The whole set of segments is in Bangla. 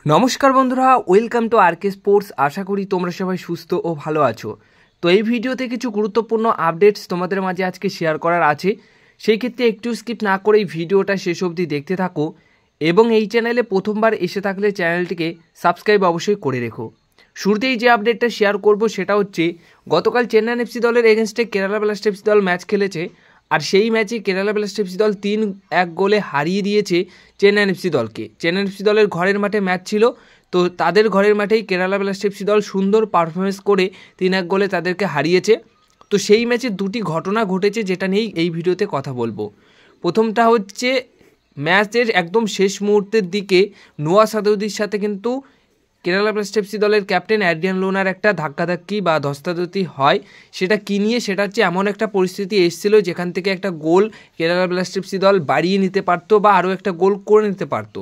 নমস্কার বন্ধুরা, ওয়েলকাম টু আরকে স্পোর্টস। আশা করি তোমরা সবাই সুস্থ ও ভালো আছো। তো এই ভিডিওতে কিছু গুরুত্বপূর্ণ আপডেটস তোমাদের মাঝে আজকে শেয়ার করার আছে। সেই ক্ষেত্রে একটু স্কিপ না করে এই ভিডিওটা শেষ অবধি দেখতে থাকো এবং এই চ্যানেলে প্রথমবার এসে থাকলে চ্যানেলটিকে সাবস্ক্রাইব অবশ্যই করে রেখো। শুরুতেই যে আপডেটটা শেয়ার করব সেটা হচ্ছে গতকাল চেন্নাই এফসি দলের এগেনস্টে কেরালা ব্লাস্টার্স এফসি দল ম্যাচ খেলেছে, আর সেই ম্যাচে কেরালা ব্লাস্টার্স এফসি দল 3-1 গোলে হারিয়ে দিয়েছে চেন্নাই এফসি দলকে। চেন্নাই এফসি দলের ঘরের মাঠে ম্যাচ ছিল, তো তাদের ঘরের মাঠেই কেরালা ব্লাস্টার্স এফসি দল সুন্দর পারফরমেন্স করে 3-1 গোলে তাদেরকে হারিয়েছে। তো সেই ম্যাচে দুটি ঘটনা ঘটেছে যেটা নিয়েই এই ভিডিওতে কথা বলবো। প্রথমটা হচ্ছে ম্যাচের একদম শেষ মুহূর্তের দিকে নোয়া সাদৌদির সাথে কিন্তু কেরালা ব্লাস্টার্স এফসি দলের ক্যাপ্টেন অ্যাড্রিয়ান লোনার একটা ধাক্কাধাক্কি বা ধস্তাধস্তি হয়। সেটা কী নিয়ে, সেটা হচ্ছে এমন একটা পরিস্থিতি এসেছিলো যেখান থেকে একটা গোল কেরালা ব্লাস্টার্স এফসি দল বাড়িয়ে নিতে পারতো বা আরও একটা গোল করে নিতে পারতো।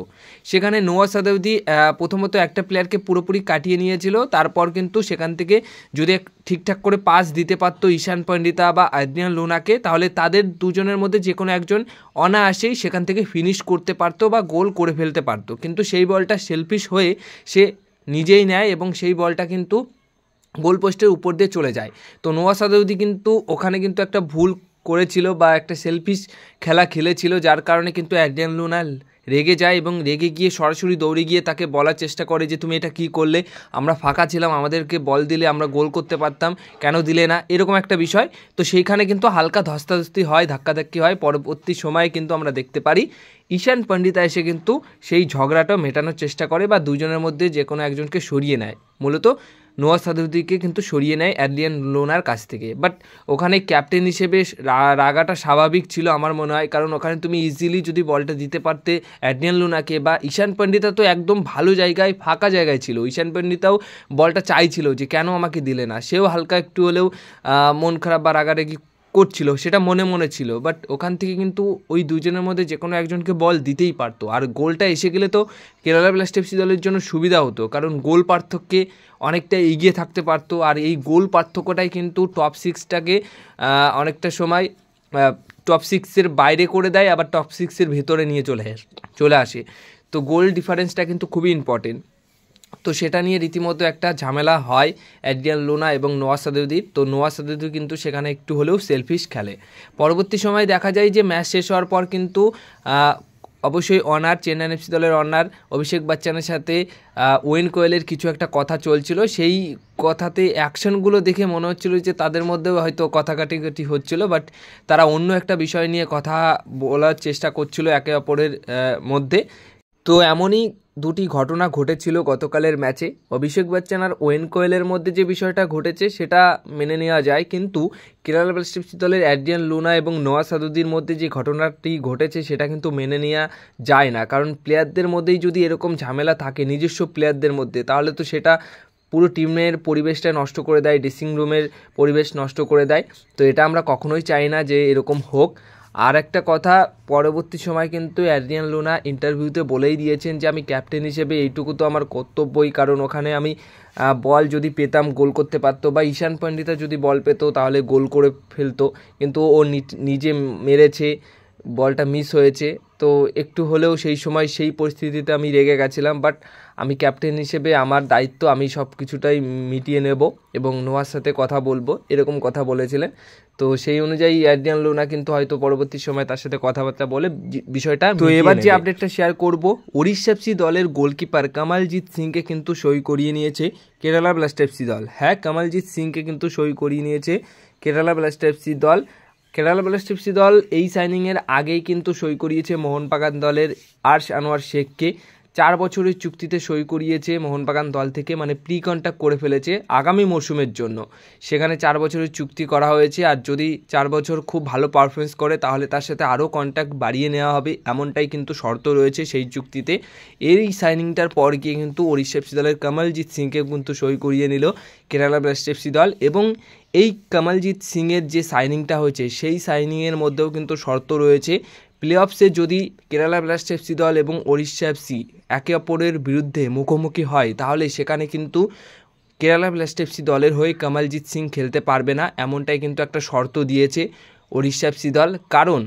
সেখানে নোয়া সাদৌদি প্রথমত একটা প্লেয়ারকে পুরোপুরি কাটিয়ে নিয়েছিল, তারপর কিন্তু সেখান থেকে যদি ঠিকঠাক করে পাস দিতে পারতো ঈশান পণ্ডিতা বা অ্যাড্রিয়ান লোনাকে, তাহলে তাদের দুজনের মধ্যে যে কোনো একজন অনায়াসেই সেখান থেকে ফিনিশ করতে পারতো বা গোল করে ফেলতে পারতো। কিন্তু সেই বলটা সেলফিশ হয়ে সে নিজেই নেয় এবং সেই বলটা কিন্তু গোল পোস্টের উপর দিয়ে চলে যায়। তো নোয়া সাদৌদি কিন্তু ওখানে কিন্তু একটা ভুল করেছিল বা একটা সেলফিশ খেলা খেলেছিল, যার কারণে কিন্তু অ্যাড্রিয়ান লোনা রেগে যায় এবং রেগে গিয়ে সরাসরি দৌড়ে গিয়ে তাকে বলার চেষ্টা করে যে তুমি এটা কী করলে, আমরা ফাঁকা ছিলাম, আমাদেরকে বল দিলে আমরা গোল করতে পারতাম, কেন দিলে না, এরকম একটা বিষয়। তো সেইখানে কিন্তু হালকা ধস্তাধস্তি হয়, ধাক্কাধাক্কি হয়। পরবর্তী সময়ে কিন্তু আমরা দেখতে পারি ঈশান পণ্ডিতা এসে কিন্তু সেই ঝগড়াটা মেটানোর চেষ্টা করে বা দুজনের মধ্যে যে কোনো একজনকে সরিয়ে নেয়। মূলত নোয়া সাদৌদিকে কিন্তু সরিয়ে নেয় অ্যাড্রিয়ান লোনার কাছ থেকে। বাট ওখানে ক্যাপ্টেন হিসেবে রাগাটা স্বাভাবিক ছিল আমার মনে হয়, কারণ ওখানে তুমি ইজিলি যদি বলটা দিতে পারতে অ্যাড্রিয়ান লোনাকে, বা ঈশান পণ্ডিতা তো একদম ভালো জায়গায় ফাঁকা জায়গায় ছিল, ঈশান পণ্ডিতাও বলটা চাইছিল যে কেন আমাকে দিলে না, সেও হালকা একটু হলেও মন খারাপ বা রাগারাগি করছিল, সেটা মনে মনে ছিল। বাট ওখান থেকে কিন্তু ওই দুজনের মধ্যে যে কোনো একজনকে বল দিতেই পারতো, আর গোলটা এসে গেলে তো কেরালা ব্লাস্টার্স এফসি দলের জন্য সুবিধা হতো, কারণ গোল পার্থক্যে অনেকটা এগিয়ে থাকতে পারতো। আর এই গোল পার্থক্যটাই কিন্তু টপ সিক্সটাকে অনেকটা সময় টপ সিক্সের বাইরে করে দেয়, আবার টপ সিক্সের ভেতরে নিয়ে চলে আসে। তো গোল ডিফারেন্সটা কিন্তু খুবই ইম্পর্টেন্ট। তো সেটা নিয়ে রীতিমতো একটা ঝামেলা হয় অ্যাড্রিয়ান লোনা এবং নোয়া সাদৌদির। তো নোয়া সাদৌদি কিন্তু সেখানে একটু হলেও সেলফিশ খেলে। পরবর্তী সময় দেখা যায় যে ম্যাচ শেষ হওয়ার পর কিন্তু অবশ্যই অনার চেন্নাই এফসি দলের অনার অভিষেক বচ্চনের সাথে ওয়েন কোয়েলের কিছু একটা কথা চলছিল। সেই কথাতে অ্যাকশনগুলো দেখে মনে হচ্ছিল যে তাদের মধ্যেও হয়তো কথা কাটাকাটি হচ্ছিল, বাট তারা অন্য একটা বিষয় নিয়ে কথা বলার চেষ্টা করছিল একে অপরের মধ্যে। তো এমনই দুটি ঘটনা ঘটেছিল গতকালের ম্যাচে। অভিষেক বচ্চন আর ওয়েন কোয়েলের মধ্যে যে বিষয়টা ঘটেছে সেটা মেনে নেওয়া যায়, কিন্তু কেরালা ব্লাস্টার্স এফসি দলের অ্যাড্রিয়ান লোনা এবং নোয়া সাদৌদির মধ্যে যে ঘটনাটি ঘটেছে সেটা কিন্তু মেনে নেওয়া যায় না। কারণ প্লেয়ারদের মধ্যেই যদি এরকম ঝামেলা থাকে নিজস্ব প্লেয়ারদের মধ্যে, তাহলে তো সেটা পুরো টিমের পরিবেশটা নষ্ট করে দেয়, ড্রেসিং রুমের পরিবেশ নষ্ট করে দেয়। তো এটা আমরা কখনোই চাই না যে এরকম হোক। আর একটা কথা, পরবর্তী সময় কিন্তু অ্যাড্রিয়ান লোনা ইন্টারভিউতে বলেই দিয়েছেন যে আমি ক্যাপ্টেন হিসেবে এইটুকু তো আমার কর্তব্যই, কারণ ওখানে আমি বল যদি পেতাম গোল করতে পারতো, বা ঈশান পণ্ডিতা যদি বল পেতো তাহলে গোল করে ফেলতো, কিন্তু ও নিজে মেরেছে, বলটা মিস হয়েছে। তো একটু হলেও সেই সময় সেই পরিস্থিতিতে আমি রেগে গেছিলাম, বাট আমি ক্যাপ্টেন হিসেবে আমার দায়িত্ব, আমি সব কিছুটাই মিটিয়ে নেব এবং নোয়ার সাথে কথা বলবো, এরকম কথা বলেছিলেন। তো সেই অনুযায়ী অ্যাড্রিয়ান লোনা কিন্তু হয়তো পরবর্তী সময় তার সাথে কথাবার্তা বলে বিষয়টা। তো এবার যে আপডেটটা শেয়ার করব, ওড়িশা এফসি দলের গোলকিপার কমলজিৎ সিংকে কিন্তু সই করিয়ে নিয়েছে কেরালা ব্লাস্টার্স এফসি দল। হ্যাঁ, কমলজিৎ সিংকে কিন্তু সই করিয়ে নিয়েছে কেরালা ব্লাস্টার্স এফসি দল। কেরালা ব্লাস্টার্স এফসি দল এই সাইনিংয়ের আগেই কিন্তু সই করিয়েছে মোহনবাগান দলের আর্শ আনোয়ার শেখকে। 4 বছরের চুক্তিতে সই করিয়েছে মোহনবাগান দল থেকে, মানে প্রি কন্ট্রাক্ট করে ফেলেছে আগামী মরশুমের জন্য। সেখানে 4 বছরের চুক্তি করা হয়েছে, আর যদি 4 বছর খুব ভালো পারফরমেন্স করে তাহলে তার সাথে আরও কন্ট্রাক্ট বাড়িয়ে নেওয়া হবে, এমনটাই কিন্তু শর্ত রয়েছে সেই চুক্তিতে। এই সাইনিংটার পর গিয়ে কিন্তু ওড়িশা এফসি দলের কমলজিৎ সিংকে কিন্তু সই করিয়ে নিল কেরালা ব্লাস্টার্স এফসি দল। এবং এই কমলজিৎ সিংয়ের যে সাইনিংটা হয়েছে সেই সাইনিংয়ের মধ্যেও কিন্তু শর্ত রয়েছে, প্লে অফসে যদি কেরালা ব্লাস্টার্স এফসি দল এবং ওড়িশা এফসি একে অপরের বিরুদ্ধে মুখোমুখি হয়, তাহলে সেখানে কিন্তু কেরালা ব্লাস্টার্স এফসি দলের হয়ে কমলজিৎ সিং খেলতে পারবে না, এমনটাই কিন্তু একটা শর্ত দিয়েছে ওড়িশা এফসি দল। কারণ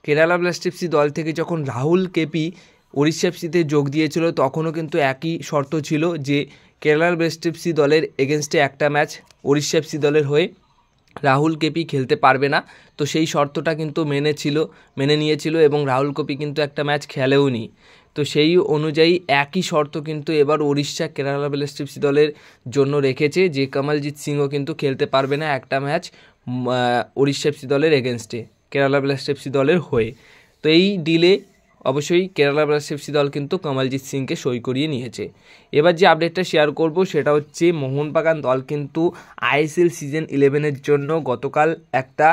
কেরালা ব্লাস্টার্স এফসি দল থেকে যখন রাহুল কেপি উড়িষ্যা এফসিতে যোগ দিয়েছিল তখনও কিন্তু একই শর্ত ছিল যে কেরালা ব্লাস্টার্স দলের এগেনস্টে একটা ম্যাচ উড়িষ্যা এফসি দলের হয়ে রাহুল কেপি খেলতে পারবে না। তো সেই শর্তটা কিন্তু মেনে নিয়েছিল এবং রাহুল কেপি কিন্তু একটা ম্যাচ খেলেওনি। তো সেই অনুযায়ী একই শর্ত কিন্তু এবার উড়িষ্যা কেরালা ব্লাস্টার্স দলের জন্য রেখেছে যে কমলজিৎ সিংও কিন্তু খেলতে পারবে না একটা ম্যাচ উড়িষ্যা এফসি দলের এগেনস্টে কেরালা ব্লাস্টার্স দলের হয়ে। তো এই ডিলে অবশ্যই কেরালা ব্লাস্টার্স দল কিন্তু কমলজিৎ সিংকে সই করিয়ে নিয়েছে। এবার যে আপডেটটা শেয়ার করব সেটা হচ্ছে মোহনবাগান দল কিন্তু আইএসএল সিজন 11-এর জন্য গতকাল একটা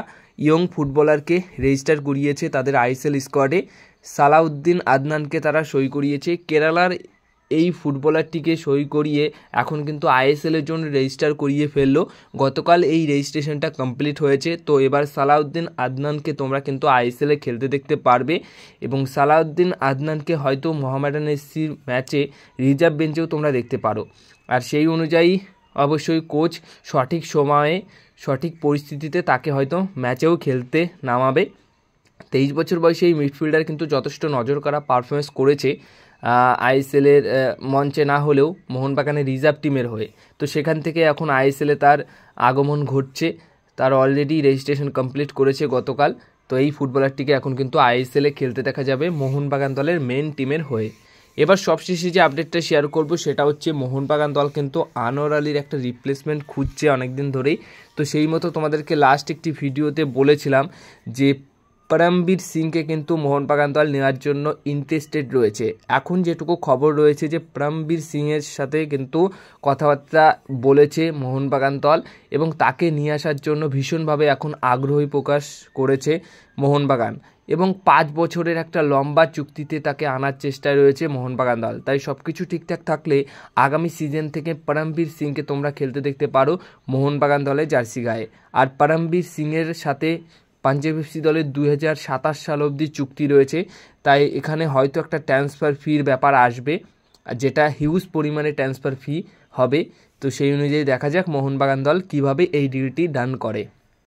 ইয়ং ফুটবলারকে রেজিস্টার করিয়েছে তাদের আইএসএল স্কোয়াডে। সালাউদ্দিন আদনানকে তারা সই করিয়েছে। কেরালার এই ফুটবলারটিকে সই করিয়ে এখন কিন্তু আইএসএলের জন্য রেজিস্টার করিয়ে ফেললো। গতকাল এই রেজিস্ট্রেশনটা কমপ্লিট হয়েছে। তো এবার সালাউদ্দিন আদনানকে তোমরা কিন্তু আইএসএলে খেলতে দেখতে পারবে এবং সালাউদ্দিন আদনানকে হয়তো মোহামেডান এফসির ম্যাচে রিজার্ভ বেঞ্চেও তোমরা দেখতে পারো। আর সেই অনুযায়ী অবশ্যই কোচ সঠিক সময়ে সঠিক পরিস্থিতিতে তাকে হয়তো ম্যাচেও খেলতে নামাবে। 23 বছর বয়সী এই মিডফিল্ডার কিন্তু যথেষ্ট নজর করা পারফরমেন্স করেছে আইএসএলের মঞ্চে না হলেও মোহনবাগানের রিজার্ভ টিমের হয়ে। তো সেখান থেকে এখন আইএসএলে তার আগমন ঘটছে। তার অলরেডি রেজিস্ট্রেশন কমপ্লিট করেছে গতকাল। তো এই ফুটবলারটিকে এখন কিন্তু আইএসএলে খেলতে দেখা যাবে মোহনবাগান দলের মেন টিমের হয়ে। এবার সবশেষে যে আপডেটটা শেয়ার করব সেটা হচ্ছে মোহনবাগান দল কিন্তু আনোয়ার আলীর একটা রিপ্লেসমেন্ট খুঁজছে অনেকদিন ধরেই। তো সেই মতো তোমাদেরকে লাস্ট একটি ভিডিওতে বলেছিলাম যে পরমবীর সিংকে কিন্তু মোহনবাগান দল নেওয়ার জন্য ইন্টারেস্টেড রয়েছে। এখন যেটুকু খবর রয়েছে যে পরমবীর সিংয়ের সাথে কিন্তু কথাবার্তা বলেছে মোহনবাগান দল এবং তাকে নিয়ে আসার জন্য ভীষণভাবে এখন আগ্রহী প্রকাশ করেছে মোহনবাগান এবং 5 বছরের একটা লম্বা চুক্তিতে তাকে আনার চেষ্টায় রয়েছে মোহনবাগান দল। তাই সব কিছু ঠিকঠাক থাকলে আগামী সিজন থেকে পরমবীর সিংকে তোমরা খেলতে দেখতে পারো মোহনবাগান দলের জার্সি গায়ে। আর পরমবীর সিংয়ের সাথে পাঞ্জাব এফসি দলের 2027 সাল অবধি চুক্তি রয়েছে। তাই এখানে হয়তো একটা ট্রান্সফার ফির ব্যাপার আসবে যেটা হিউজ পরিমাণে ট্রান্সফার ফি হবে। তো সেই অনুযায়ী দেখা যাক মোহনবাগান দল কীভাবে এই ডিলটি ডান করে।